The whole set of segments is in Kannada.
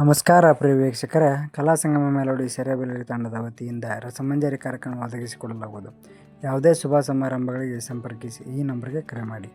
ನಮಸ್ಕಾರ ಪ್ರಿಯ ವೀಕ್ಷಕರೇ, ಕಲಾ ಸಂಗಮ ಮೆಲೋಡಿ ಸೆರೆಬೆಲ್ಲಡಿ ತಂಡದ ವತಿಯಿಂದ ರಸಮಂಜರಿ ಕಾರ್ಯಕ್ರಮ ಒದಗಿಸಿಕೊಡಲಾಗುವುದು. ಯಾವುದೇ ಶುಭ ಸಮಾರಂಭಗಳಿಗೆ ಸಂಪರ್ಕಿಸಿ ಈ ನಂಬರ್ಗೆ ಕರೆ ಮಾಡಿ.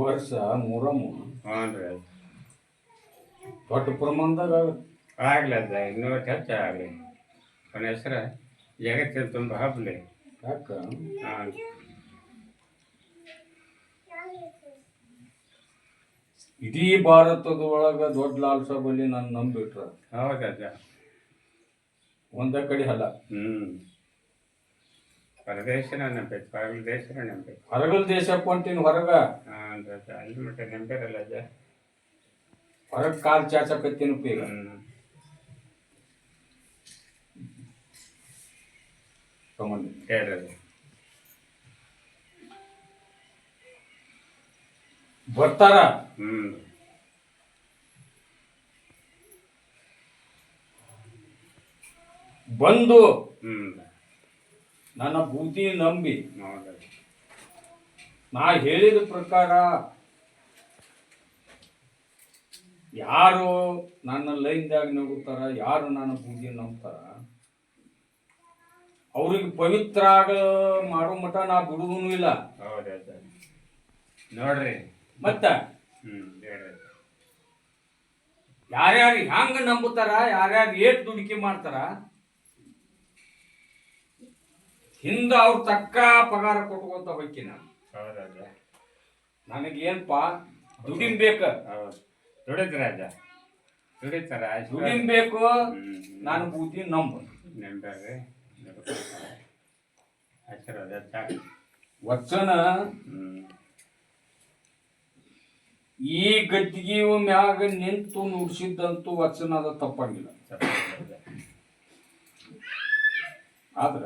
ವರ್ಷ ಮೂರಮ್ಮು ದೊಡ್ಡ ಪ್ರಮಾಣದಾಗ ಆಗ್ಲದ ಇನ್ನೂ ಹೆಚ್ಚು ಆಗಲಿ ಅವನ ಹೆಸರು ಜಗತ್ತಿನ ತುಂಬ ಹಬ್ಬಲಿ ಯಾಕ ಇಡೀ ಭಾರತದ ಒಳಗ ದೊಡ್ಡ ಲಾಲ್ ಸಾಬಲ್ಲಿ ನಾನು ನಂಬಿಟ್ರ ಹೌದದ ಒಂದ ಕಡೆ ಅಲ್ಲ. ಪರದೇಶನ ನಂಬೈತಿ, ಹೊರಗಲ ದೇಶನ ನಂಬೈತಿ. ಹೊರಗಲ್ ದೇಶ ಕೊಂಟಿನ ಹೊರಗ ಅಲ್ಲಿ ಮಟ್ಟ ನಂಬಿರಲ್ಲ ಅದ ಹೊರಗ ಕಾಲ್ ಚಾಚಕತ್ತಿನ ಪೀಗ ಹೇಳ್ರಿ ಬರ್ತಾರ. ಬಂದು ನನ್ನ ಬುದ್ಧಿ ನಂಬಿ ನಾ ಹೇಳಿದ ಪ್ರಕಾರ ಯಾರು ನನ್ನ ಲೈನ್ದಾಗ ನಗುತ್ತಾರ, ಯಾರು ನನ್ನ ಬುದ್ಧಿ ನಂಬ್ತಾರ, ಅವ್ರಿಗೆ ಪವಿತ್ರ ಆಗ ಮಾಡೋ ಮಠ ನಾ ಬಿಡುದೂ ಇಲ್ಲ. ಹೌದೌದ ನೋಡ್ರಿ ಮತ್ತ ಯಾರ್ಯಾರು ಹ್ಯಾಂಗ ನಂಬುತ್ತಾರ, ಯಾರ್ಯಾರು ಏಟ್ ದುಡುಕಿ ಮಾಡ್ತಾರ, ಹಿಂದ ಅವ್ರ ತಕ್ಕ ಪಗಾರ ಕೊಟ್ಕೊಂತ ಹೋಗಿ ನಾನು. ನನಗೇನ್ಪ ದುಡಿನ್ಬೇಕ, ದುಡಿತಾರ ದುಡಿತಾರ ದುಡಿನ್ಬೇಕು, ನಾನು ಬುದ್ಧಿ ನಂಬ್ರಿ ವಚನ ಈ ಗದ್ದಿಗೆ ಮ್ಯಾಗ ನಿಂತು ನುಡ್ಸಿದ್ದಂತೂ ವಚನ ಅದ, ತಪ್ಪಂಗಿಲ್ಲ. ಆದ್ರ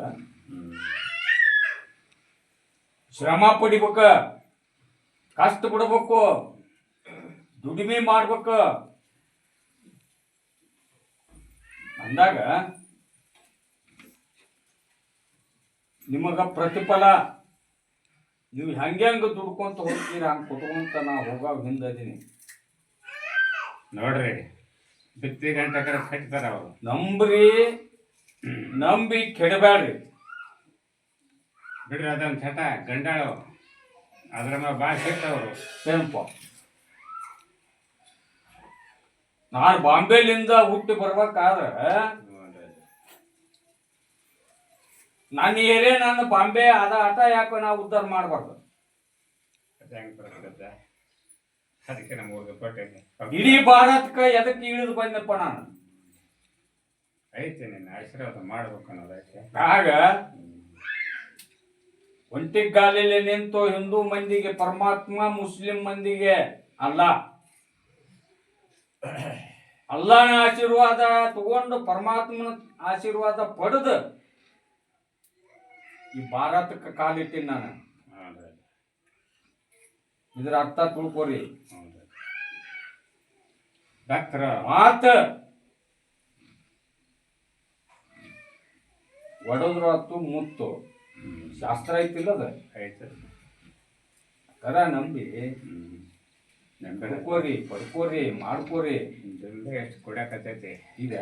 ಶ್ರಮ ಪಡಿಬೇಕ, ಕಷ್ಟ ಬಿಡ್ಬೇಕು, ದುಡಿಮೆ ಮಾಡ್ಬೇಕ ಅಂದಾಗ ನಿಮಗ ಪ್ರತಿಫಲ ನೀವು ಹೆಂಗ ದುಡ್ಕೊಂತ ಹೋಗ್ತೀರ ಹಂಗ ಕೊಟ್ಕೊಂತ ನಾ ಹೋಗಾವ ಹಿಂದದೀನಿ. ನೋಡ್ರಿ ಬಿತ್ತಿ ಗಂಟೆ ಕಟ್ತಾರ ಅವರು. ನಂಬ್ರಿ, ನಂಬಿ ಕೆಡಬೇಡ್ರಿ. ಬಿಡ್ರಿ ಅದೊಂದು ಚಟ ಗಂಡಾಳು ಅದ್ರ ಮೇಲೆ ಭಾಳ ಸಿಗ್ತಾವರು ಸೇಂಪ. ನಾನು ಬಾಂಬೆಲಿಂದ ಹುಟ್ಟಿ ಬರ್ಬೇಕಾದ್ರ ನನ್ನ ಏರಿಯಾ ನಾನು ಬಾಂಬೆ ಅದ ಆಟ ಯಾಕೆ ನಾವು ಉದ್ಧಾರ ಮಾಡ್ಬಾರ್ದು. ಅದಕ್ಕೆ ನಮ್ಮ ಇಡೀ ಭಾರತಕ್ಕೆ ಎದಕ್ಕೆ ಇಳಿದು ಬಂದಪ್ಪ ನಾನು. ಐತಿ ನಿನ್ನ ಆಶೀರ್ವಾದ ಮಾಡ್ಬೇಕು ಅನ್ನೋದಕ್ಕೆ. ಆಗ ಒಂಟಿಗಾಲಿಲಿ ನಿಂತು ಹಿಂದೂ ಮಂದಿಗೆ ಪರಮಾತ್ಮ, ಮುಸ್ಲಿಂ ಮಂದಿಗೆ ಅಲ್ಲ, ಅಲ್ಲಾನ ಆಶೀರ್ವಾದ ತಗೊಂಡು ಪರಮಾತ್ಮನ ಆಶೀರ್ವಾದ ಪಡೆದು ಈ ಭಾರತಕ್ಕೆ ಕಾಲಿಟ್ಟಿನಿ ನಾನು. ಹೌದು ಇದ್ರ ಅರ್ಥ ತಿಳ್ಕೊರಿ. ಹೌದು ಡಾಕ್ಟರ್ ಮಾತ ಒಡದ್ರ ಹತ್ತು ಮುತ್ತು ಶಾಸ್ತ್ರ ಐತಿಲ್ಲದ ಐತೆ. ಕರ ನಂಬಿ ನಂಬಿ ಪಡ್ಕೋರಿ ಪಡ್ಕೋರಿ ಮಾಡ್ಕೋರಿ. ಜಲ್ದಿ ಎಷ್ಟು ಕುಡಿಯಕತ್ತೈತಿ ಈಗ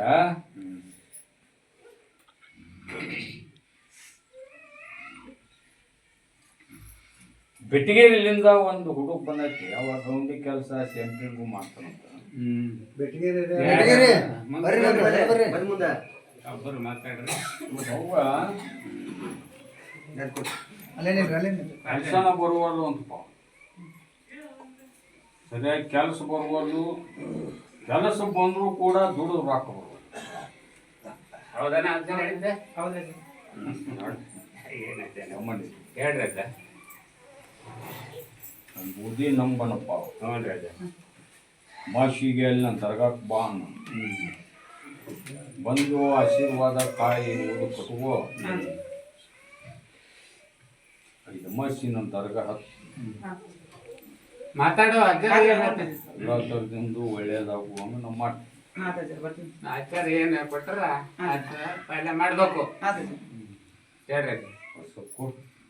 ಬೆಟ್ಟಿಗೇರಿಲಿಂದ ಒಂದು ಹುಡುಗ ಬಂದೈತಿ. ಅವ ಗೌಂಡಿ ಕೆಲಸ ಸೆಂಟ್ರಿಗೂ ಮಾಡ್ತಾನಂತ. ಒಬ್ಬರು ಮಾತಾಡ್ರಿ. ಅವ್ವ ಕೆಲಸನ ಬರುವಲ್ಲು ಅಂತಪ್ಪ, ಸರಿಯಾಗಿ ಕೆಲಸ ಬರುವಲ್ಲು. ಕೆಲಸ ಬಂದ್ರು ಕೂಡ ದುಡಿದು ರೊಕ್ಕ ಬರುವಲ್ಲು. ಹೌದನ ಅಂತ ಹೇಳಿದ್ದೆ. ಏನೈತೆ ಹೇಳ್ರಿ ಅಜ್ಜ. ನನ್ನ ಬುದ್ಧಿ ನಂಬನಪ್ಪ. ಹ್ಞೂ ರೀ ಅಜ್ಜ. ಮಾಸಿಗೆ ಅಲ್ಲಿ ನನ್ನ ದರ್ಗಾಕ್ಕೆ ಬಾ ಅನ್ನ. ಬಂದು ಆಶೀರ್ವಾದ ಕಾಯಿ ಓದು ಕಟ್ಕೋ. 5 ಮಾಸಿ ನನ್ನ ದರ್ಗಾ ಹತ್ತು ಮಾತಾಡೋ ಅಜ್ಜ. ಎಲ್ಲ ಥರದಿಂದ ಒಳ್ಳೇದಾಗುವಂಗ ನಮ್ಮ ಮಾಡ. ಆಚಾರ್ಯ ಏನು ಕೊಟ್ಟಾರ ಪೈಲೆ ಮಾಡಬೇಕು. ಹೇಳ್ರಿ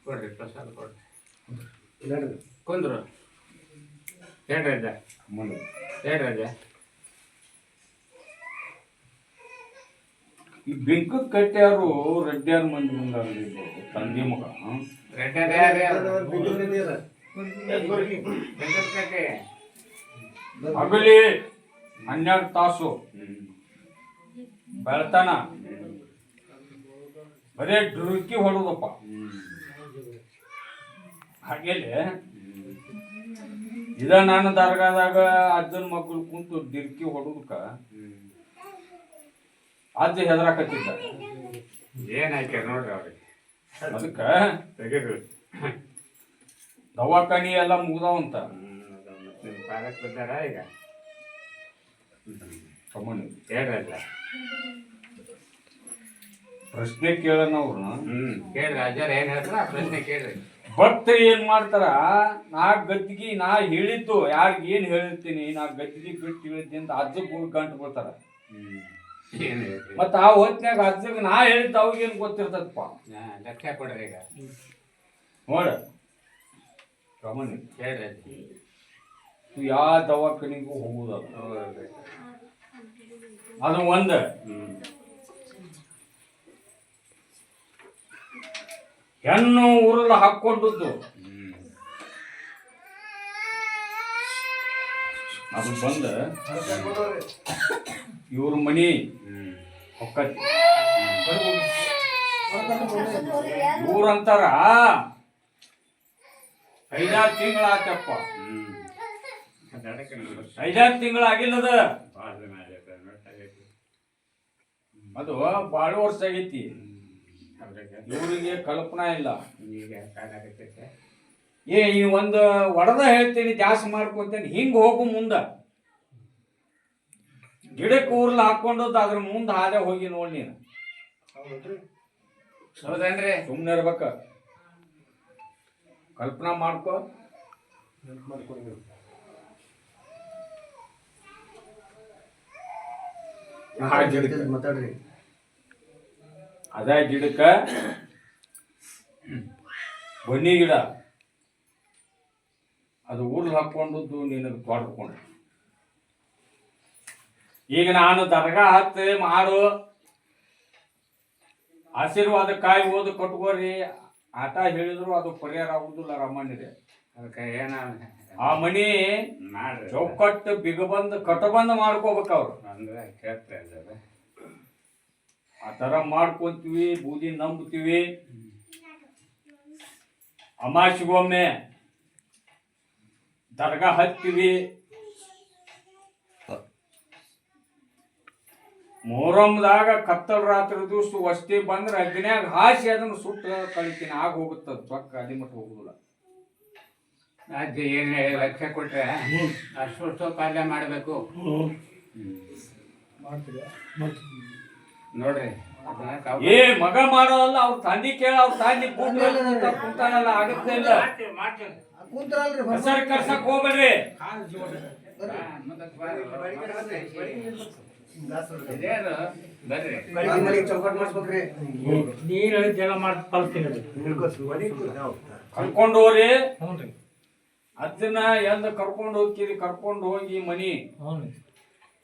ಕೊಡ್ರಿ ಪ್ರಸಾದ ಕೊಡ್ರಿ. ಕುಂದ್ರು ಹೇಳ್ರಿ ಅಜ್ಜ. ಹೇಳ್ರಿ ಅಜ್ಜ. ಈ ಬೆಂಕದ ಕಟ್ಟ್ಯಾರು ರೆಡ್ಡಿಯಾರ ಮಂದಿ ಬಂದಾರ. ತಂದೆ ಮಗ ಹಗಲಿ 12 ತಾಸು ಬೆಳ್ತಾನ ಬರೇ ಡುರ್ಕಿ ಹೊಡೋದಪ್ಪ. ಹಾಗೇಲಿ ಇದ ನಾನು ದರ್ಗಾದಾಗ ಅಜ್ಜನ ಮಕ್ಕಳು ಕುಂತು ಡಿರ್ಕಿ ಹೊಡೋದಕ್ಕ ಅಜ್ಜ ಹೆದರಾಕತ್ತಿದ್ದ. ಏನಾಯ್ತು ನೋಡ್ರಿ ಅವ್ರಿಗೆ. ಅದಕ್ಕ ತೆಗೀರಿ. ದವಾಖಾನಿ ಎಲ್ಲ ಮುಗ್ದಾವಂತ. ನಿಮ್ಮ ಪಾಲಕ್ ಬಿದ್ದಾರ ಈಗ. ಕಮ್ಮನಿ ಹೇಳ್ರಿ ಅಜ್ಜ. ಪ್ರಶ್ನೆ ಕೇಳೋಣ ಅವ್ರನ್ನ. ಕೇಳ್ರಿ ಅಜ್ಜಾರ ಏನ್ ಹೇಳ್ತಾರ ಆ ಪ್ರಶ್ನೆ ಕೇಳ್ರಿ. ಭಕ್ತರು ಏನ್ ಮಾಡ್ತಾರ, ನಾ ಗದ್ದಿಗೆ ನಾ ಹೇಳಿದ್ದು ಯಾರಿಗೆ ಏನ್ ಹೇಳಿರ್ತೀನಿ, ನಾ ಗದ್ದಿಗೆ ಬಿಟ್ಟು ಹೇಳಿದ್ದೆ ಅಂತ ಅಜ್ಜಗ್ ಹೋಗಿ ಗಂಟು ಬಿಡ್ತಾರ. ಮತ್ತ ಆ ಹೊತ್ನ್ಯಾಗ ಅಜ್ಜಗ್ ನಾ ಹೇಳಿದ್ದ ಅವಾಗೇನ್ ಗೊತ್ತಿರ್ತದಪ್ಪ. ಲಕ್ಷ ಕೊಡ್ರಿ ಈಗ ನೋಡ ಗಮನಿ. ಹೇಳ್ರಿ ಅಜ್ಜಿ. ಯಾವ ದವಾಖಾನಿಗೂ ಹೋಗುದಲ್ಲ. ಅದು ಒಂದ. ಹೆಣ್ಣು ಉರುಳ ಹಾಕೊಂಡದ್ದು ಅದು ಬಂದ ಇವ್ರ ಮನಿ ಹೊಕ್ಕತಿ. ಇವ್ರಂತಾರ 5-6 ತಿಂಗಳಾತಪ್ಪ. 5-6 ತಿಂಗಳಾಗಿಲ್ಲದ. ಅದು ಬಾಳ ವರ್ಷ ಆಗೈತಿ. ಇವ್ರಿಗೆ ಕಲ್ಪನಾ ಇಲ್ಲ. ಈ ಒಂದು ಒಡದ ಹೇಳ್ತೀನಿ, ಜಾಸ್ತಿ ಮಾಡ್ಕೊತೇನೆ, ಹಿಂಗ ಹೋಗು ಮುಂದ. ಗಿಡಕ್ಕೆ ಊರ್ಲ ಹಾಕೊಂಡದ್ದು ಅದ್ರ ಮುಂದೆ ಹಾದೆ ಹೋಗಿ ನೋಡಿ ನೀನು. ಹೌದೇನ್ರಿ? ಸುಮ್ಮನೆ ಇರ್ಬೇಕ. ಕಲ್ಪನಾ ಮಾಡ್ಕೊ. ಮಾತಾಡ್ರಿ. ಅದ ಗಿಡಕ್ಕ ಬನ್ನಿ ಗಿಡ ಅದು ಊರ್ಲ್ ಹಾಕೊಂಡದ್ದು ನಿನಗೆ ತೊಡ್ಕೊಂಡು. ಈಗ ನಾನು ದರ್ಗಾ ಹತ್ತು ಮಾಡು ಆಶೀರ್ವಾದ ಕಾಯಿ ಓದು ಕಟ್ಕೋರಿ ಆಟ ಹೇಳಿದ್ರು ಅದು ಪರಿಹಾರ ಆಗುದಿಲ್ಲ. ರಮಣ್ಣಿದೆ ಅದಕ್ಕೆ ಏನ ಆ ಮನಿ ಚೌಕಟ್ಟು ಬಿಗಬಂದ್ ಕಟ್ಟಬಂದ್ ಮಾಡ್ಕೋಬೇಕು ಅವ್ರು. ಅಂದ್ರೆ ಕೇಳ್ತಾ ಆ ತರ ಮಾಡ್ಕೊಂತೀವಿ. ಬೂದಿ ನಂಬ್ತೀವಿ. ಅಮಾಸಿಗೊಮ್ಮೆ ದರ್ಗಾ ಹತ್ತೀವಿ. ಮೊಹರಂದಾಗ ಕತ್ತಲ್ ರಾತ್ರಿ ದಿವಸ ವಸ್ತಿ ಬಂದ್ರೆ ಅಗ್ನ್ಯಾಗ ಹಾಸಿ ಅದನ್ನ ಸುಟ್ಟು ಕಳಿತೀನಿ ಆಗ ಹೋಗುತ್ತದ ಚೊಕ್ಕ ಅದಿ ಮಟ್ಟ ಹೋಗುದಿಲ್ಲ. ಅಜ್ಜಿ ಏನು ಹೇಳಿ ಲಕ್ಷ ಕೊಟ್ರೆ ಅಷ್ಟು ಕಾರ್ಯ ಮಾಡಬೇಕು ನೋಡ್ರಿ. ಏ ಮಗ ಮಾಡೋಲ್ಲ, ಅವ್ರ ತಂದಿ ಕೇಳ, ಅವ್ರ ತಂದಿ ಕುಂತಾನಲ್ಲ ಆಗುತ್ತೆ ಇಲ್ಲ. ಹೆಸರು ಕರ್ಸಕ್ ಹೋಗ್ಬೇಡ್ರಿ. ಕರ್ಕೊಂಡು ಹೋಗ್ರಿ. ಅದನ್ನ ಎಂದ ಕರ್ಕೊಂಡು ಹೋಗ್ತೀರಿ, ಕರ್ಕೊಂಡು ಹೋಗಿ ಮನಿ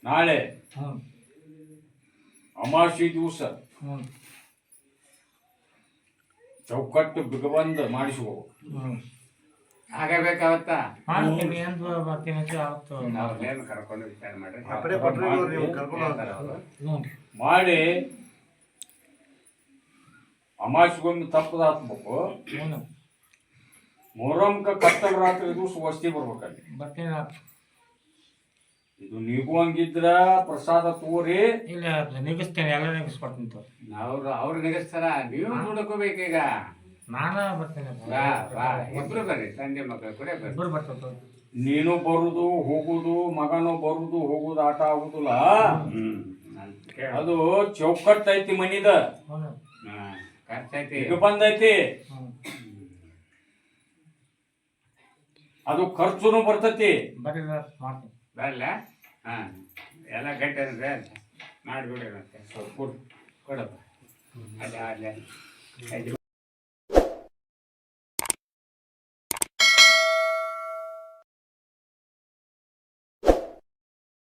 ನಾಳೆ ಅಮಾವಾಸ್ಯೆ ದಿವಸ ಚೌಕಟ್ಟು ಬಿಗಬಂದ್ ಮಾಡಿಸ್ಕೋ. ಆಗಬೇಕಾವತ್ತ ಅವ್ರನ್ನೇನು ಕರ್ಕೊಂಡು ವಿಚಾರ ಮಾಡಿ ಅಮಾವಾಸ್ಯೆಗೊಮ್ಮೆ ತಪ್ಪದ ಹಾಕ್ಬೇಕು. ಮೊಹರಂಕ ಕತ್ತಲ್ ರಾತ್ರಿ ದಿವಸ ವಸ್ತಿ ಬರ್ಬೇಕಲ್ಲಿ. ಇದು ನೀವು ಹಂಗಿದ್ರ ಪ್ರಸಾದ ತಗೋರಿ. ಇಲ್ಲ ನಿಗಿಸ್ತೇನೆ, ಎಲ್ಲ ನಿಗಿಸ್ಕೊಡ್ತೀನಿ. ಅವ್ರು ನಿಗಿಸ್ತಾರ, ನೀವು ನೋಡ್ಕೋಬೇಕೀಗ. ನಾನ ಬರ್ತೇನೆ, ಇಬ್ರು ಬರ್ರಿ, ತಂದೆ ಮಕ್ಕಳು ಕೂಡ ಇಬ್ಬರು ಬರ್ತೇವೆ. ನೀನು ಬರುದು ಹೋಗುದು, ಮಗನು ಬರುದು ಹೋಗುದು ಆಟ ಆಗುದಿಲ್ಲ. ಅದು ಚೌಕಟ್ ಐತಿ ಮನಿದ, ಖರ್ಚೈತಿ, ಈಗ ಬಂದೈತಿ. ಅದು ಖರ್ಚುನು ಬರ್ತೈತಿ. ಬರಲ್ಲ. ಹಾ, ಎಲ್ಲ ಗಟ್ಟಿ ಅಂದ್ರೆ ಮಾಡಿಬಿಡಿ ಮತ್ತೆ ಕೊಡಪ್ಪ. ಅಲ್ಲೇ ಅಲ್ಲೇ